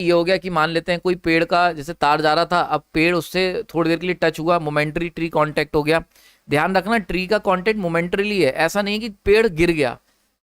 ये हो गया कि मान लेते हैं कोई पेड़ का जैसे तार जा रहा था, अब पेड़ उससे थोड़ी देर के लिए टच हुआ, मोमेंटरी ट्री कांटेक्ट हो गया। ध्यान रखना ट्री का कांटेक्ट मोमेंटरीली है, ऐसा नहीं है कि पेड़ गिर गया।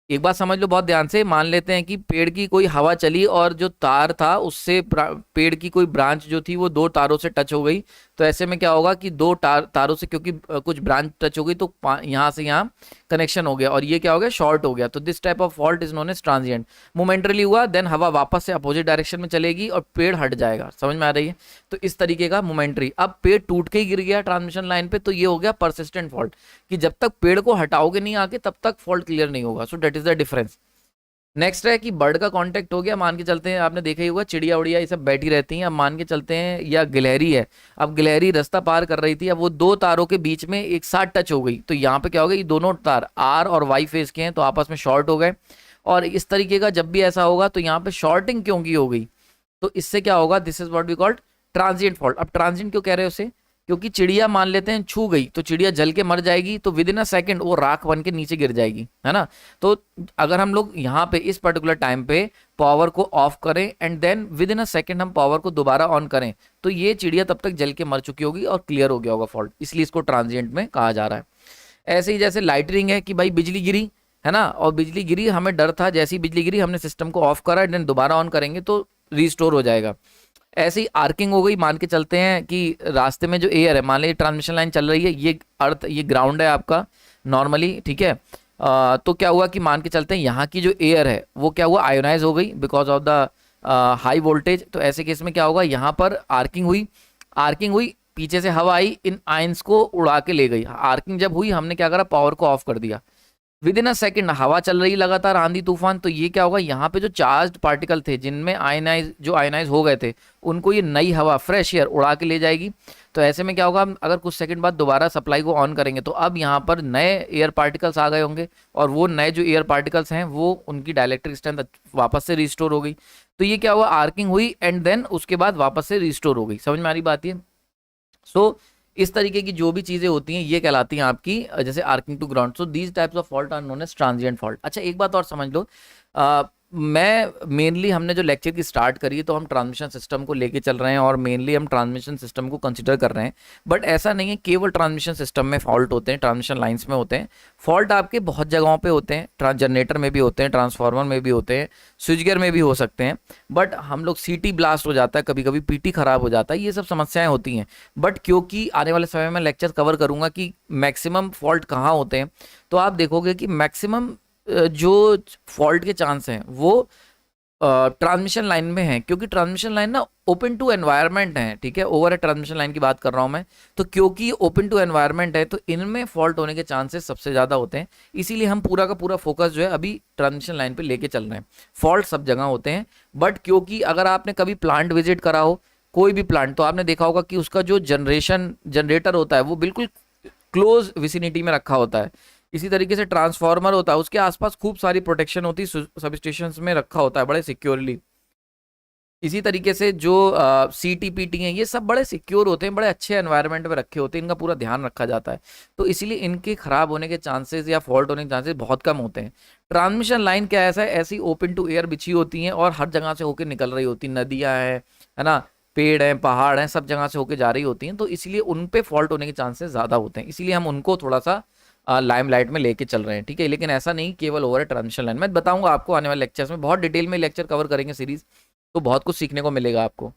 एक बात समझ लो बहुत ध्यान से, मान लेते हैं कि पेड़ की कोई हवा चली और जो तार था उससे पेड़ की कोई ब्रांच जो थी वो दो तारों से टच हो गई, तो ऐसे में क्या होगा कि दो तारों से क्योंकि कुछ ब्रांच टच हो गई तो यहाँ से यहाँ कनेक्शन हो गया और ये क्या हो गया, शॉर्ट हो गया। तो this type of fault is known as transient. Momentarily हुआ, देन हवा वापस से अपोजिट डायरेक्शन में चलेगी और पेड़ हट जाएगा। समझ में आ रही है? तो इस तरीके का मोमेंटरी। अब पेड़ टूट के ही गिर गया ट्रांसमिशन लाइन पे, तो ये हो गया परसिस्टेंट फॉल्ट, कि जब तक पेड़ को हटाओगे नहीं आके तब तक फॉल्ट क्लियर नहीं होगा। So that is the difference. Next है कि बर्ड का कांटेक्ट हो गया, मान के चलते हैं आपने देखा ही होगा चिड़िया उड़िया ये सब बैठी रहती हैं, अब मान के चलते हैं या गिलहरी है, अब गिलहरी रास्ता पार कर रही थी, अब वो दो तारों के बीच में एक साथ टच हो गई, तो यहाँ पे क्या हो गया, ये दोनों तार आर और वाई फेज के हैं तो आपस में शॉर्ट हो गए। और इस तरीके का जब भी ऐसा होगा तो यहाँ पे शॉर्टिंग क्यों की हो गई, तो इससे क्या होगा, this is what we called transient fault. अब ट्रांजिएंट क्यों कह रहे हो उसे, क्योंकि चिड़िया मान लेते हैं छू गई तो चिड़िया जल के मर जाएगी, तो विद इन अ सेकंड वो राख बन के नीचे गिर जाएगी, है ना। तो अगर हम लोग यहाँ पे इस पर्टिकुलर टाइम पे पावर को ऑफ करें and then within a second हम पावर को दोबारा ऑन करें, तो ये चिड़िया तब तक जल के मर चुकी होगी और क्लियर हो गया होगा फॉल्ट, इसलिए इसको ट्रांजिएंट में कहा जा रहा है। ऐसे ही जैसे लाइटनिंग है कि भाई बिजली गिरी है ना, और बिजली गिरी हमें डर था, जैसी बिजली गिरी हमने सिस्टम को ऑफ करा देन दोबारा ऑन करेंगे तो रिस्टोर हो जाएगा। ऐसे ही आर्किंग हो गई, मान के चलते हैं कि रास्ते में जो एयर है, मान लीजिए ट्रांसमिशन लाइन चल रही है, ये अर्थ ये ग्राउंड है आपका नॉर्मली, ठीक है। तो क्या हुआ कि मान के चलते हैं यहाँ की जो एयर है वो क्या हुआ, आयोनाइज हो गई because of the high voltage. तो ऐसे केस में क्या होगा, यहाँ पर आर्किंग हुई, आर्किंग हुई, पीछे से हवा आई, इन आयंस को उड़ा के ले गई। आर्किंग जब हुई हमने क्या करा, पावर को ऑफ कर दिया, विद इन अ सेकंड हवा चल रही लगातार आंधी तूफान, तो ये क्या होगा, यहाँ पे जो चार्ज्ड पार्टिकल थे जिनमें आयनाइज हो गए थे, उनको ये नई हवा फ्रेश एयर उड़ा के ले जाएगी। तो ऐसे में क्या होगा, हम अगर कुछ सेकंड बाद दोबारा सप्लाई को ऑन करेंगे तो अब यहाँ पर नए एयर पार्टिकल्स आ गए होंगे, और वो नए जो एयर पार्टिकल्स हैं वो उनकी डायलेक्ट्रिक स्ट्रेंथ वापस से रिस्टोर हो गई। तो ये क्या हुआ, आर्किंग हुई एंड देन उसके बाद वापस से रिस्टोर हो गई। समझ में आ रही बात ये? सो इस तरीके की जो भी चीजें होती हैं ये कहलाती हैं आपकी जैसे arcing to ground. So these types of fault are known as transient fault. अच्छा एक बात और समझ लो, मैं मेनली हमने जो लेक्चर की स्टार्ट करी तो हम ट्रांसमिशन सिस्टम को लेके चल रहे हैं और मेनली हम ट्रांसमिशन सिस्टम को कंसिडर कर रहे हैं, बट ऐसा नहीं है केवल ट्रांसमिशन सिस्टम में फॉल्ट होते हैं, ट्रांसमिशन लाइंस में होते हैं फॉल्ट, आपके बहुत जगहों पे होते हैं, जनरेटर में भी होते हैं, ट्रांसफार्मर में भी होते हैं, स्विच गियर में भी हो सकते हैं। बट हम लोग सीटी ब्लास्ट हो जाता है, कभी कभी पीटी खराब हो जाता है, ये सब समस्याएं होती हैं। बट क्योंकि आने वाले समय में लेक्चर कवर करूंगा कि मैक्सिमम फॉल्ट कहाँ होते हैं, तो आप देखोगे कि मैक्सिमम जो फॉल्ट के चांस हैं वो ट्रांसमिशन लाइन में है, क्योंकि ट्रांसमिशन लाइन ना ओपन टू एनवायरनमेंट है, ठीक है, ओवर है ट्रांसमिशन लाइन की बात कर रहा हूं मैं। तो क्योंकि ओपन टू एनवायरनमेंट है तो इनमें फॉल्ट होने के चांसेस सबसे ज्यादा होते हैं, इसीलिए हम पूरा का पूरा फोकस जो है अभी ट्रांसमिशन लाइन पे लेके चल रहे हैं। फॉल्ट सब जगह होते हैं, बट क्योंकि अगर आपने कभी प्लांट विजिट करा हो कोई भी प्लांट, तो आपने देखा होगा कि उसका जो जनरेटर होता है वो बिल्कुल क्लोज विसिनिटी में रखा होता है। इसी तरीके से ट्रांसफार्मर होता है, उसके आसपास खूब सारी प्रोटेक्शन होती है, सब स्टेशन में रखा होता है बड़े सिक्योरली। इसी तरीके से जो CTPT हैं ये सब बड़े सिक्योर होते हैं, बड़े अच्छे एनवायरनमेंट में रखे होते हैं, इनका पूरा ध्यान रखा जाता है, तो इसीलिए इनके खराब होने के चांसेस या फॉल्ट होने के चांसेस बहुत कम होते हैं। ट्रांसमिशन लाइन क्या ऐसा है, ऐसी ओपन टू एयर बिछी होती हैं और हर जगह से होकर निकल रही होती, नदियाँ हैं, है ना, पेड़ हैं, पहाड़ हैं, सब जगह से होकर जा रही होती हैं, तो इसलिए उन पे फॉल्ट होने के चांसेस ज़्यादा होते हैं, इसीलिए हम उनको थोड़ा सा लाइमलाइट में लेके चल रहे हैं, ठीक है। लेकिन ऐसा नहीं केवल ओवर है ट्रांसमिशन लाइन, मैं बताऊंगा आपको आने वाले लेक्चर्स में, बहुत डिटेल में लेक्चर कवर करेंगे सीरीज, तो बहुत कुछ सीखने को मिलेगा आपको,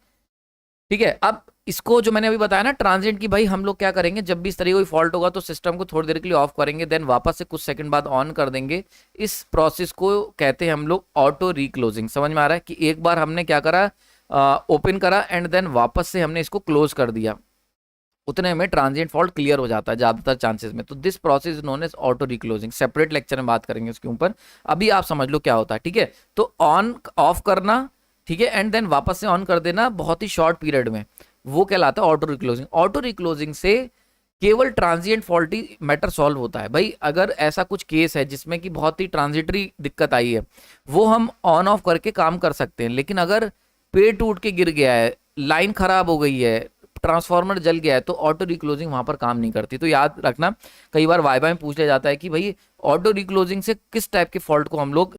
ठीक है। अब इसको जो मैंने अभी बताया ना ट्रांजिएंट की, भाई हम लोग क्या करेंगे, जब भी इस तरह कोई फॉल्ट होगा तो सिस्टम को थोड़ी देर के लिए ऑफ करेंगे, देन वापस से कुछ सेकंड बाद ऑन कर देंगे। इस प्रोसेस को कहते हैं हम लोग ऑटो रिक्लोजिंग। समझ में आ रहा है कि एक बार हमने क्या करा, ओपन करा एंड देन वापस से हमने इसको क्लोज कर दिया, उतने में ट्रांजिएंट फॉल्ट क्लियर हो जाता है ज्यादातर चांसेस में। तो this process is known as auto reclosing, separate lecture में बात करेंगे उसके ऊपर, अभी आप समझ लो क्या होता है, ठीक है। तो ऑन ऑफ करना, ठीक है, एंड देन वापस से ऑन कर देना बहुत ही शॉर्ट पीरियड में, वो कहलाता है ऑटो रिक्लोजिंग। ऑटो रिक्लोजिंग से केवल ट्रांजिएंट फॉल्टी मैटर सॉल्व होता है। भाई अगर ऐसा कुछ केस है जिसमें कि बहुत ही ट्रांजिटरी दिक्कत आई है, वो हम ऑन ऑफ करके काम कर सकते हैं, लेकिन अगर पेड़ टूट के गिर गया है, लाइन खराब हो गई है, ट्रांसफार्मर जल गया है, तो ऑटो रिक्लोजिंग वहां पर काम नहीं करती। तो याद रखना, कई बार वाइवा में पूछ लिया जाता है कि भाई ऑटो रिक्लोजिंग से किस टाइप के फॉल्ट को हम लोग